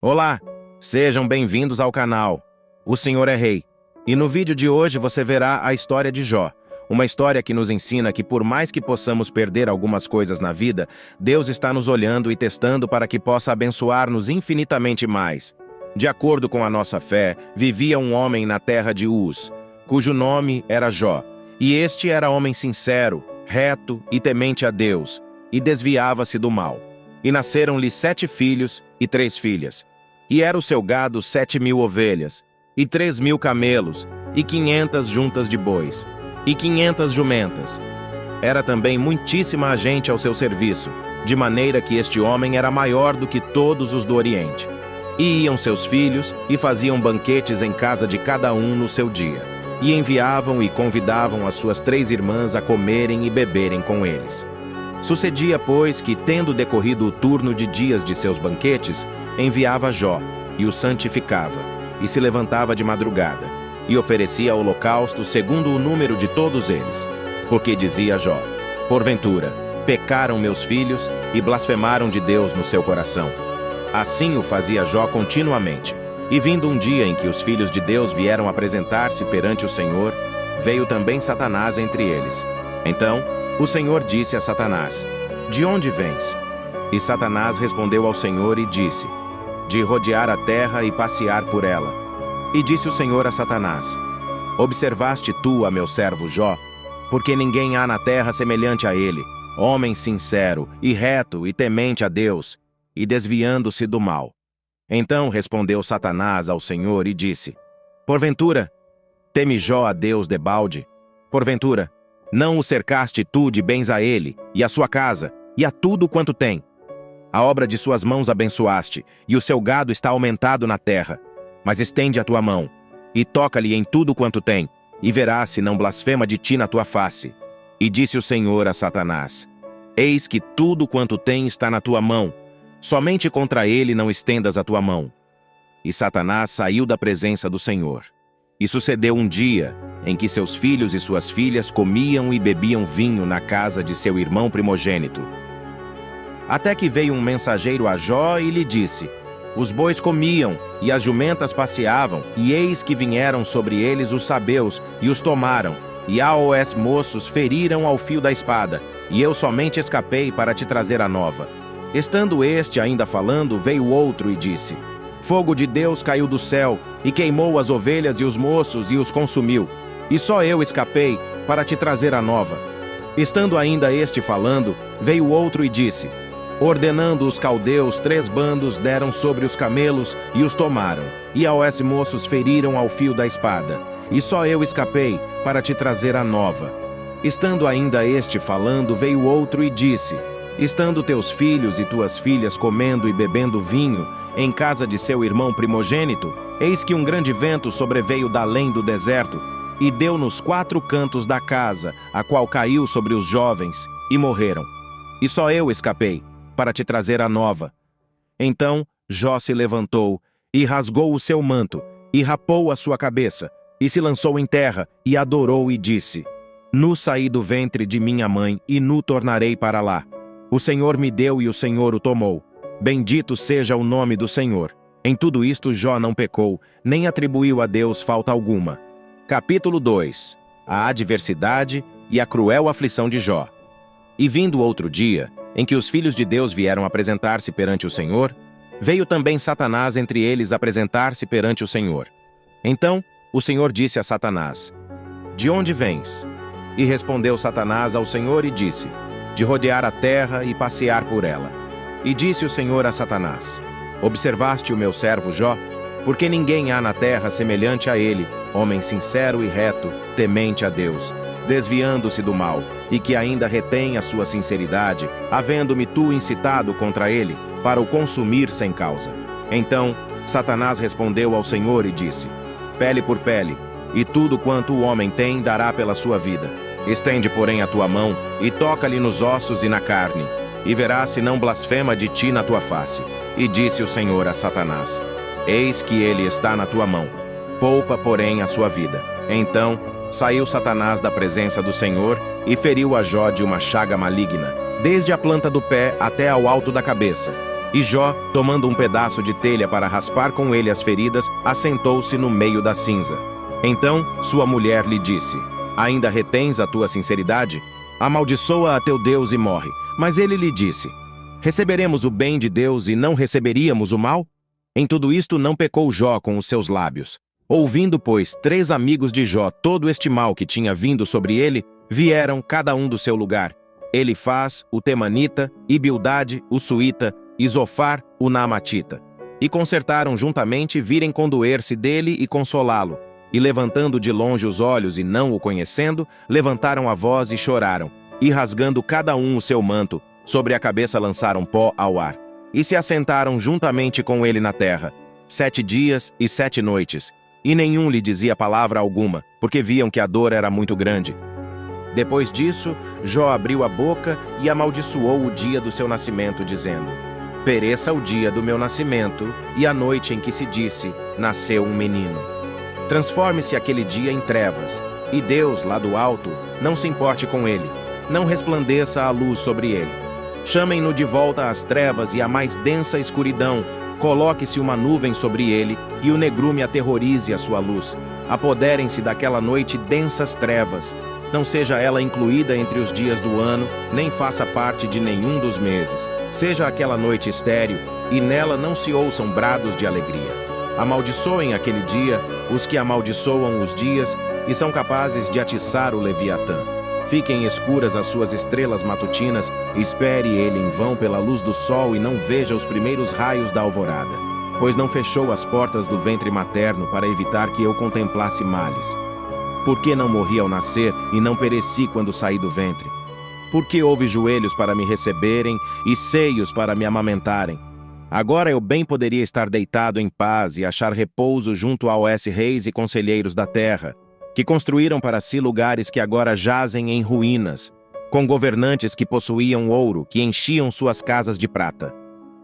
Olá, sejam bem-vindos ao canal. O Senhor é Rei. E no vídeo de hoje você verá a história de Jó, uma história que nos ensina que por mais que possamos perder algumas coisas na vida, Deus está nos olhando e testando para que possa abençoar-nos infinitamente mais. De acordo com a nossa fé, vivia um homem na terra de Uz, cujo nome era Jó. E este era homem sincero, reto e temente a Deus, e desviava-se do mal. E nasceram-lhe 7 filhos e 3 filhas. E era o seu gado 7.000 ovelhas, e 3.000 camelos, e 500 juntas de bois, e 500 jumentas. Era também muitíssima gente ao seu serviço, de maneira que este homem era maior do que todos os do Oriente. E iam seus filhos, e faziam banquetes em casa de cada um no seu dia. E enviavam e convidavam as suas 3 irmãs a comerem e beberem com eles. Sucedia, pois, que, tendo decorrido o turno de dias de seus banquetes, enviava Jó, e o santificava, e se levantava de madrugada, e oferecia holocausto segundo o número de todos eles. Porque dizia Jó: porventura, pecaram meus filhos e blasfemaram de Deus no seu coração. Assim o fazia Jó continuamente. E vindo um dia em que os filhos de Deus vieram apresentar-se perante o Senhor, veio também Satanás entre eles. Então, o Senhor disse a Satanás: de onde vens? E Satanás respondeu ao Senhor e disse: de rodear a terra e passear por ela. E disse o Senhor a Satanás: observaste tu a meu servo Jó? Porque ninguém há na terra semelhante a ele, homem sincero e reto e temente a Deus, e desviando-se do mal. Então respondeu Satanás ao Senhor e disse: porventura, teme Jó a Deus debalde? Porventura, não o cercaste tu de bens a ele, e a sua casa, e a tudo quanto tem? A obra de suas mãos abençoaste, e o seu gado está aumentado na terra. Mas estende a tua mão, e toca-lhe em tudo quanto tem, e verás se não blasfema de ti na tua face. E disse o Senhor a Satanás: eis que tudo quanto tem está na tua mão, somente contra ele não estendas a tua mão. E Satanás saiu da presença do Senhor. E sucedeu um dia em que seus filhos e suas filhas comiam e bebiam vinho na casa de seu irmão primogênito. Até que veio um mensageiro a Jó e lhe disse: os bois comiam e as jumentas passeavam, e eis que vieram sobre eles os sabeus e os tomaram, e aos moços feriram ao fio da espada, e eu somente escapei para te trazer a nova. Estando este ainda falando, veio outro e disse: fogo de Deus caiu do céu, e queimou as ovelhas e os moços, e os consumiu. E só eu escapei, para te trazer a nova. Estando ainda este falando, veio outro e disse: ordenando os caldeus, 3 bandos deram sobre os camelos, e os tomaram. E aos moços feriram ao fio da espada. E só eu escapei, para te trazer a nova. Estando ainda este falando, veio outro e disse: estando teus filhos e tuas filhas comendo e bebendo vinho, em casa de seu irmão primogênito, eis que um grande vento sobreveio da além do deserto, e deu nos 4 cantos da casa, a qual caiu sobre os jovens, e morreram. E só eu escapei, para te trazer a nova. Então Jó se levantou, e rasgou o seu manto, e rapou a sua cabeça, e se lançou em terra, e adorou e disse: nu saí do ventre de minha mãe, e nu tornarei para lá. O Senhor me deu e o Senhor o tomou. Bendito seja o nome do Senhor. Em tudo isto Jó não pecou, nem atribuiu a Deus falta alguma. Capítulo 2. A adversidade e a cruel aflição de Jó. E vindo outro dia, em que os filhos de Deus vieram apresentar-se perante o Senhor, veio também Satanás entre eles apresentar-se perante o Senhor. Então o Senhor disse a Satanás: de onde vens? E respondeu Satanás ao Senhor e disse: de rodear a terra e passear por ela. E disse o Senhor a Satanás: observaste o meu servo Jó? Porque ninguém há na terra semelhante a ele, homem sincero e reto, temente a Deus, desviando-se do mal, e que ainda retém a sua sinceridade, havendo-me tu incitado contra ele, para o consumir sem causa. Então Satanás respondeu ao Senhor e disse: pele por pele, e tudo quanto o homem tem dará pela sua vida. Estende, porém, a tua mão, e toca-lhe nos ossos e na carne, e verás se não blasfema de ti na tua face. E disse o Senhor a Satanás: eis que ele está na tua mão, poupa, porém, a sua vida. Então saiu Satanás da presença do Senhor, e feriu a Jó de uma chaga maligna, desde a planta do pé até ao alto da cabeça, E Jó, tomando um pedaço de telha para raspar com ele as feridas, assentou-se no meio da cinza. Então sua mulher lhe disse: Ainda retens a tua sinceridade? Amaldiçoa a teu Deus e morre. Mas ele lhe disse: Receberemos o bem de Deus e não receberíamos o mal? Em tudo isto não pecou Jó com os seus lábios. Ouvindo, pois, 3 amigos de Jó todo este mal que tinha vindo sobre ele, vieram cada um do seu lugar. Elifaz, o Temanita, e Bildade, o Suíta, e Zofar, o Naamatita. E concertaram juntamente virem condoer-se dele e consolá-lo. E levantando de longe os olhos e não o conhecendo, levantaram a voz e choraram. E rasgando cada um o seu manto, sobre a cabeça lançaram pó ao ar. E se assentaram juntamente com ele na terra, 7 dias e 7 noites. E nenhum lhe dizia palavra alguma, porque viam que a dor era muito grande. Depois disso, Jó abriu a boca e amaldiçoou o dia do seu nascimento, dizendo: Pereça o dia do meu nascimento e a noite em que se disse, nasceu um menino. Transforme-se aquele dia em trevas, e Deus, lá do alto, não se importe com ele, não resplandeça a luz sobre ele. Chamem-no de volta às trevas e à mais densa escuridão, coloque-se uma nuvem sobre ele, e o negrume aterrorize a sua luz. Apoderem-se daquela noite densas trevas, não seja ela incluída entre os dias do ano, nem faça parte de nenhum dos meses. Seja aquela noite estéril, e nela não se ouçam brados de alegria. Amaldiçoem aquele dia os que amaldiçoam os dias, e são capazes de atiçar o Leviatã. Fiquem escuras as suas estrelas matutinas, espere ele em vão pela luz do sol e não veja os primeiros raios da alvorada. Pois não fechou as portas do ventre materno para evitar que eu contemplasse males. Por que não morri ao nascer e não pereci quando saí do ventre? Por que houve joelhos para me receberem e seios para me amamentarem? Agora eu bem poderia estar deitado em paz e achar repouso junto aos reis e conselheiros da terra, que construíram para si lugares que agora jazem em ruínas, com governantes que possuíam ouro, que enchiam suas casas de prata.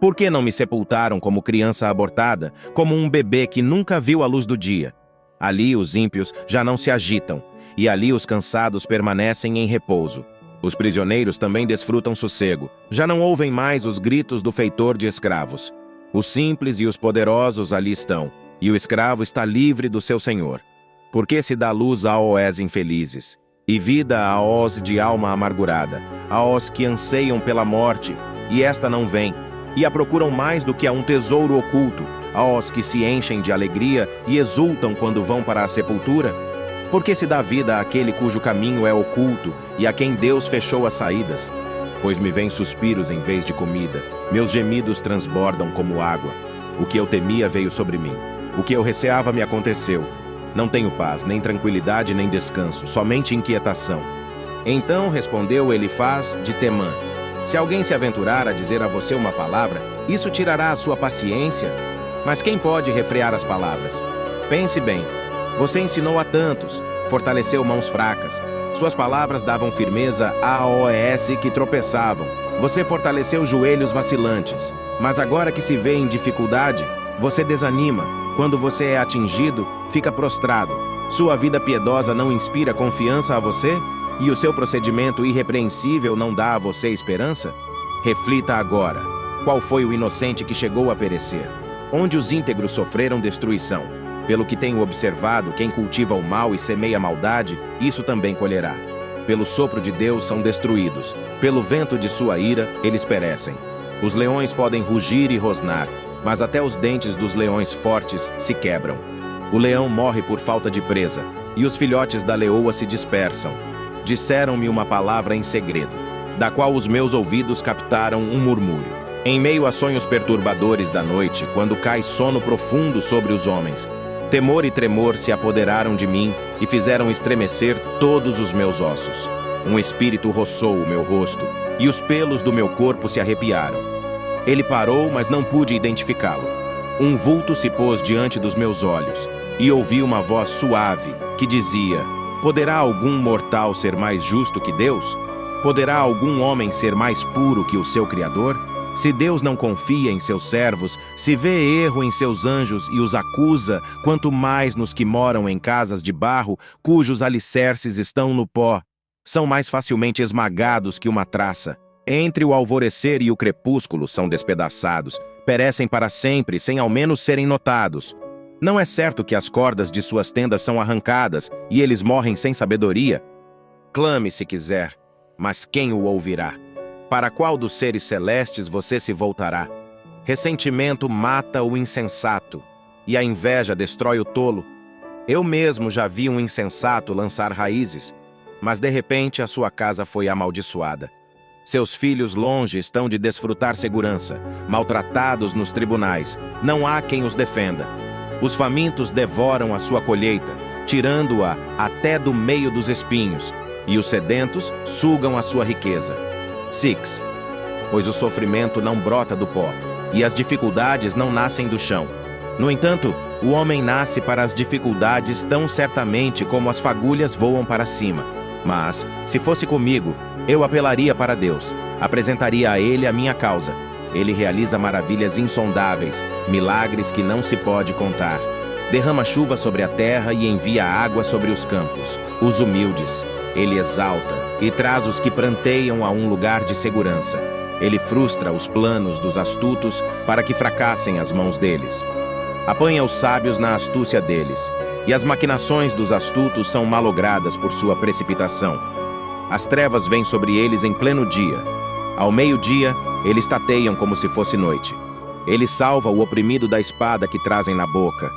Por que não me sepultaram como criança abortada, como um bebê que nunca viu a luz do dia? Ali os ímpios já não se agitam, e ali os cansados permanecem em repouso. Os prisioneiros também desfrutam sossego. Já não ouvem mais os gritos do feitor de escravos. Os simples e os poderosos ali estão, e o escravo está livre do seu senhor. Por que se dá luz aos infelizes, e vida aos de alma amargurada, aos que anseiam pela morte, e esta não vem, e a procuram mais do que a um tesouro oculto, aos que se enchem de alegria e exultam quando vão para a sepultura? Por que se dá vida àquele cujo caminho é oculto e a quem Deus fechou as saídas? Pois me vêm suspiros em vez de comida, meus gemidos transbordam como água. O que eu temia veio sobre mim, o que eu receava me aconteceu. Não tenho paz, nem tranquilidade, nem descanso, somente inquietação. Então respondeu Elifaz de Temã: Se alguém se aventurar a dizer a você uma palavra, isso tirará a sua paciência? Mas quem pode refrear as palavras? Pense bem. Você ensinou a tantos, fortaleceu mãos fracas. Suas palavras davam firmeza aos que tropeçavam. Você fortaleceu joelhos vacilantes. Mas agora que se vê em dificuldade, você desanima. Quando você é atingido, fica prostrado. Sua vida piedosa não inspira confiança a você? E o seu procedimento irrepreensível não dá a você esperança? Reflita agora. Qual foi o inocente que chegou a perecer? Onde os íntegros sofreram destruição? Pelo que tenho observado, quem cultiva o mal e semeia a maldade, isso também colherá. Pelo sopro de Deus são destruídos. Pelo vento de sua ira, eles perecem. Os leões podem rugir e rosnar, mas até os dentes dos leões fortes se quebram. O leão morre por falta de presa, e os filhotes da leoa se dispersam. Disseram-me uma palavra em segredo, da qual os meus ouvidos captaram um murmúrio. Em meio a sonhos perturbadores da noite, quando cai sono profundo sobre os homens, temor e tremor se apoderaram de mim e fizeram estremecer todos os meus ossos. Um espírito roçou o meu rosto, e os pelos do meu corpo se arrepiaram. Ele parou, mas não pude identificá-lo. Um vulto se pôs diante dos meus olhos, e ouvi uma voz suave, que dizia: Poderá algum mortal ser mais justo que Deus? Poderá algum homem ser mais puro que o seu Criador? Se Deus não confia em seus servos, se vê erro em seus anjos e os acusa, quanto mais nos que moram em casas de barro, cujos alicerces estão no pó, são mais facilmente esmagados que uma traça. Entre o alvorecer e o crepúsculo são despedaçados, perecem para sempre sem ao menos serem notados. Não é certo que as cordas de suas tendas são arrancadas e eles morrem sem sabedoria? Clame se quiser, mas quem o ouvirá? Para qual dos seres celestes você se voltará? Ressentimento mata o insensato, e a inveja destrói o tolo. Eu mesmo já vi um insensato lançar raízes, mas de repente a sua casa foi amaldiçoada. Seus filhos longe estão de desfrutar segurança, maltratados nos tribunais. Não há quem os defenda. Os famintos devoram a sua colheita, tirando-a até do meio dos espinhos, e os sedentos sugam a sua riqueza. 6. Pois o sofrimento não brota do pó, e as dificuldades não nascem do chão. No entanto, o homem nasce para as dificuldades tão certamente como as fagulhas voam para cima. Mas, se fosse comigo, eu apelaria para Deus, apresentaria a Ele a minha causa. Ele realiza maravilhas insondáveis, milagres que não se pode contar. Derrama chuva sobre a terra e envia água sobre os campos. Os humildes, Ele exalta e traz os que pranteiam a um lugar de segurança. Ele frustra os planos dos astutos para que fracassem as mãos deles. Apanha os sábios na astúcia deles, e as maquinações dos astutos são malogradas por sua precipitação. As trevas vêm sobre eles em pleno dia. Ao meio-dia, eles tateiam como se fosse noite. Ele salva o oprimido da espada que trazem na boca.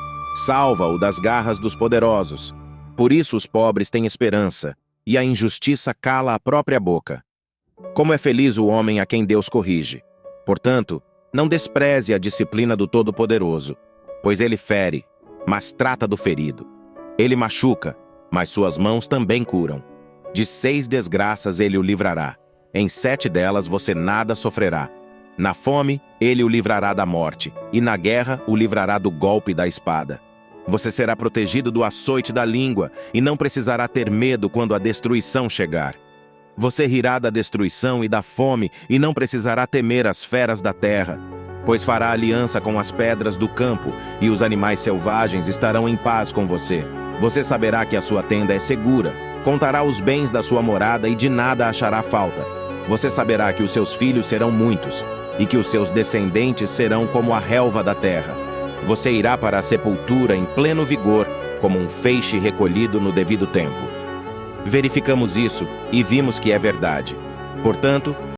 Salva-o das garras dos poderosos. Por isso os pobres têm esperança, e a injustiça cala a própria boca. Como é feliz o homem a quem Deus corrige. Portanto, não despreze a disciplina do Todo-Poderoso, pois ele fere, mas trata do ferido. Ele machuca, mas suas mãos também curam. De 6 desgraças ele o livrará. Em 7 delas você nada sofrerá. Na fome, ele o livrará da morte, e na guerra o livrará do golpe da espada. Você será protegido do açoite da língua, e não precisará ter medo quando a destruição chegar. Você rirá da destruição e da fome, e não precisará temer as feras da terra, pois fará aliança com as pedras do campo, e os animais selvagens estarão em paz com você. Você saberá que a sua tenda é segura, contará os bens da sua morada e de nada achará falta. Você saberá que os seus filhos serão muitos, e que os seus descendentes serão como a relva da terra. Você irá para a sepultura em pleno vigor, como um feixe recolhido no devido tempo. Verificamos isso e vimos que é verdade. Portanto,